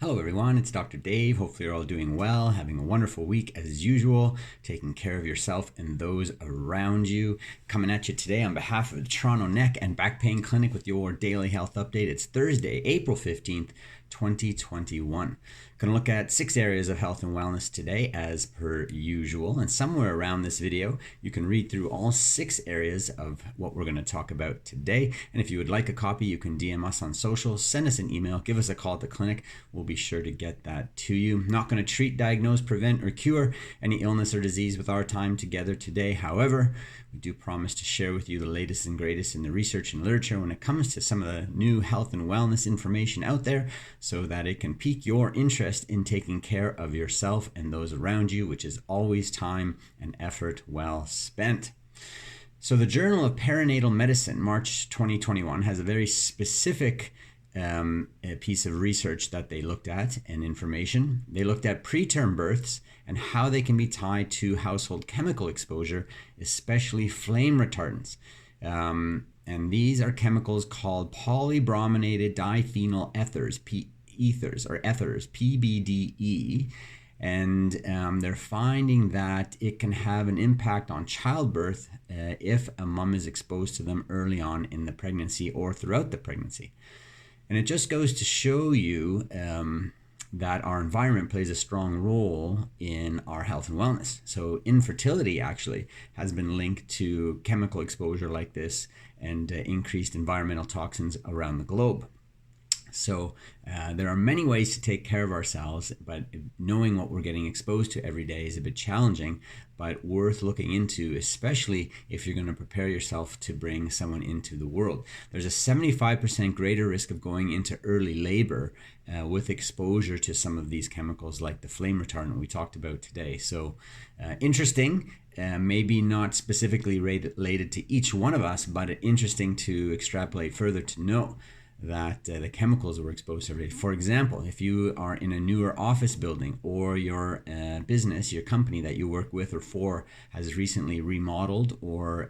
Hello everyone, it's Dr. Dave. Hopefully you're all doing well, having a wonderful week as usual, taking care of yourself and those around you. Coming at you today on behalf of the Toronto Neck and Back Pain Clinic with your daily health update. It's Thursday, April 15th, 2021. Going to look at 6 areas of health and wellness today as per usual, and somewhere around this video you can read through all 6 areas of what we're going to talk about today. And if you would like a copy, you can DM us on social, send us an email, give us a call at the clinic. We'll be sure to get that to you. Not going to treat, diagnose, prevent, or cure any illness or disease with our time together today. However, we do promise to share with you the latest and greatest in the research and literature when it comes to some of the new health and wellness information out there, so that it can pique your interest in taking care of yourself and those around you, which is always time and effort well spent. So the Journal of Perinatal Medicine, March 2021, has a very specific a piece of research that they looked at and information. They looked at preterm births and how they can be tied to household chemical exposure, especially flame retardants. And these are chemicals called polybrominated diphenyl ethers, ethers, PBDE. And they're finding that it can have an impact on childbirth if a mom is exposed to them early on in the pregnancy or throughout the pregnancy. And it just goes to show you that our environment plays a strong role in our health and wellness. So infertility actually has been linked to chemical exposure like this and increased environmental toxins around the globe. So there are many ways to take care of ourselves, but knowing what we're getting exposed to every day is a bit challenging, but worth looking into, especially if you're going to prepare yourself to bring someone into the world. There's a 75% greater risk of going into early labor with exposure to some of these chemicals like the flame retardant we talked about today. So interesting. Maybe not specifically related to each one of us, but interesting to extrapolate further to know that the chemicals we're exposed to every day. For example, if you are in a newer office building, or your business, your company that you work with or for has recently remodeled or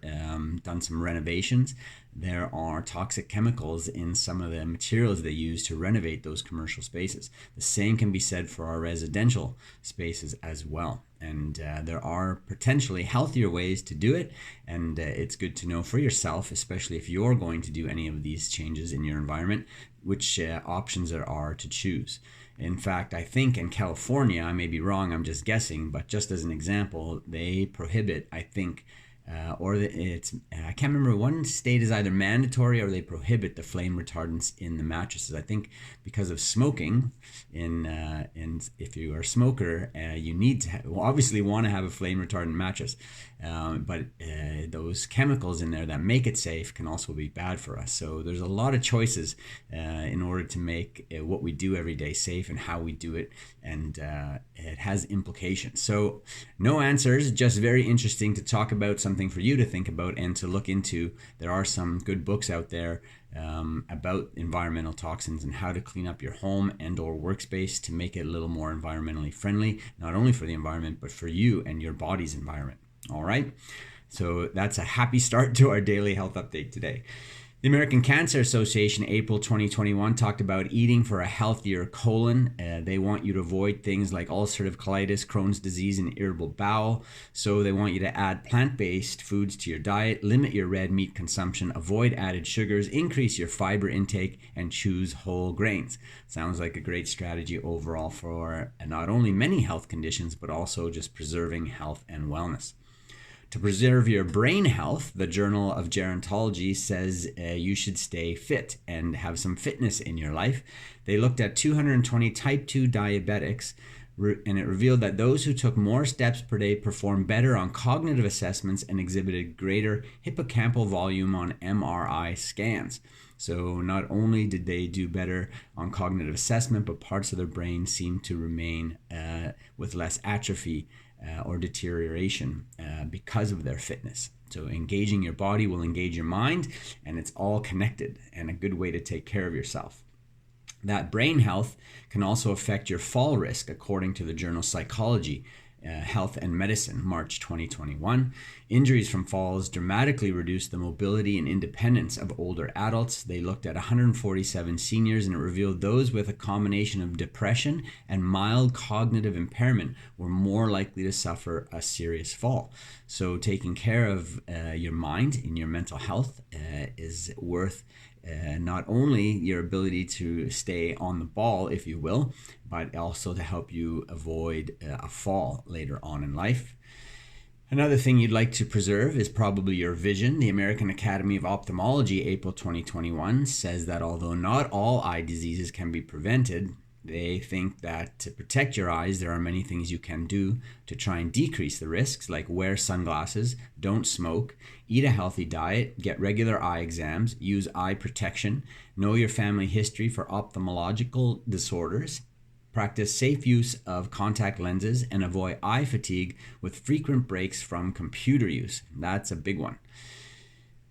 done some renovations, there are toxic chemicals in some of the materials they use to renovate those commercial spaces. The same can be said for our residential spaces as well. And there are potentially healthier ways to do it, and it's good to know for yourself, especially if you're going to do any of these changes in your environment, which options there are to choose. In fact, I think in California, I may be wrong, I'm just guessing, but just as an example, they prohibit, I think, I can't remember, one state is either mandatory or they prohibit the flame retardants in the mattresses. I think because of smoking, and if you are a smoker, you need to obviously want to have a flame retardant mattress, but those chemicals in there that make it safe can also be bad for us. So there's a lot of choices in order to make what we do every day safe and how we do it, and it has implications. So no answers, just very interesting to talk about, something for you to think about and to look into. There are some good books out there about environmental toxins and how to clean up your home and or workspace to make it a little more environmentally friendly, not only for the environment, but for you and your body's environment. All right. So that's a happy start to our daily health update today. The American Cancer Association, April 2021, talked about eating for a healthier colon. They want you to avoid things like ulcerative colitis, Crohn's disease, and irritable bowel. So they want you to add plant-based foods to your diet, limit your red meat consumption, avoid added sugars, increase your fiber intake, and choose whole grains. Sounds like a great strategy overall for not only many health conditions, but also just preserving health and wellness. To preserve your brain health, the Journal of Gerontology says you should stay fit and have some fitness in your life. They looked at 220 type 2 diabetics, and it revealed that those who took more steps per day performed better on cognitive assessments and exhibited greater hippocampal volume on MRI scans. So not only did they do better on cognitive assessment, but parts of their brain seemed to remain with less atrophy or deterioration because of their fitness. So engaging your body will engage your mind, and it's all connected and a good way to take care of yourself. That brain health can also affect your fall risk, according to the journal Psychology. Health and Medicine, March 2021. Injuries from falls dramatically reduced the mobility and independence of older adults. They looked at 147 seniors, and it revealed those with a combination of depression and mild cognitive impairment were more likely to suffer a serious fall. So taking care of your mind and your mental health is worth not only your ability to stay on the ball, if you will, but also to help you avoid a fall later on in life. Another thing you'd like to preserve is probably your vision. The American Academy of Ophthalmology, April 2021, says that although not all eye diseases can be prevented, they think that to protect your eyes, there are many things you can do to try and decrease the risks, like wear sunglasses, don't smoke, eat a healthy diet, get regular eye exams, use eye protection, know your family history for ophthalmological disorders, practice safe use of contact lenses, and avoid eye fatigue with frequent breaks from computer use. That's a big one.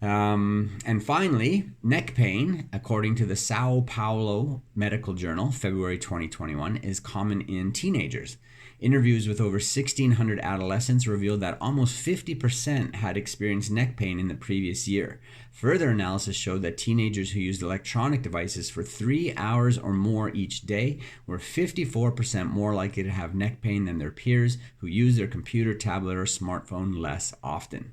And finally, neck pain, according to the Sao Paulo Medical Journal, February 2021, is common in teenagers. Interviews with over 1,600 adolescents revealed that almost 50% had experienced neck pain in the previous year. Further analysis showed that teenagers who used electronic devices for 3 hours or more each day were 54% more likely to have neck pain than their peers who use their computer, tablet, or smartphone less often.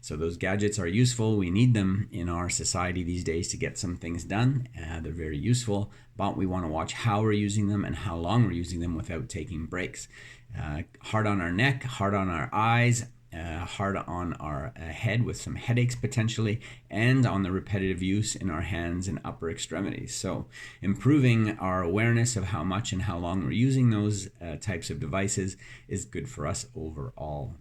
So those gadgets are useful. We need them in our society these days to get some things done. They're very useful, but we want to watch how we're using them and how long we're using them without taking breaks. Hard on our neck, hard on our eyes, hard on our head with some headaches potentially, and on the repetitive use in our hands and upper extremities. So improving our awareness of how much and how long we're using those types of devices is good for us overall.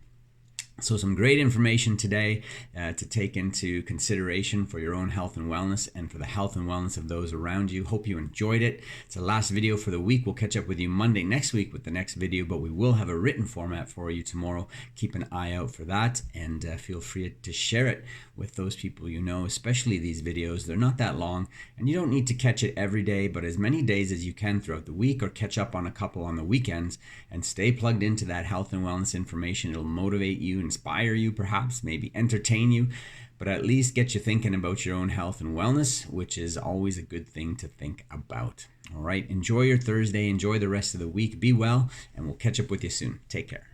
So some great information today to take into consideration for your own health and wellness and for the health and wellness of those around you. Hope you enjoyed it. It's the last video for the week. We'll catch up with you Monday next week with the next video, but we will have a written format for you tomorrow. Keep an eye out for that, and feel free to share it with those people you know, especially these videos. They're not that long, and you don't need to catch it every day, but as many days as you can throughout the week, or catch up on a couple on the weekends, and stay plugged into that health and wellness information. It'll motivate you, inspire you, perhaps, maybe entertain you, but at least get you thinking about your own health and wellness, which is always a good thing to think about. All right, enjoy your Thursday, enjoy the rest of the week, be well, and we'll catch up with you soon. Take care.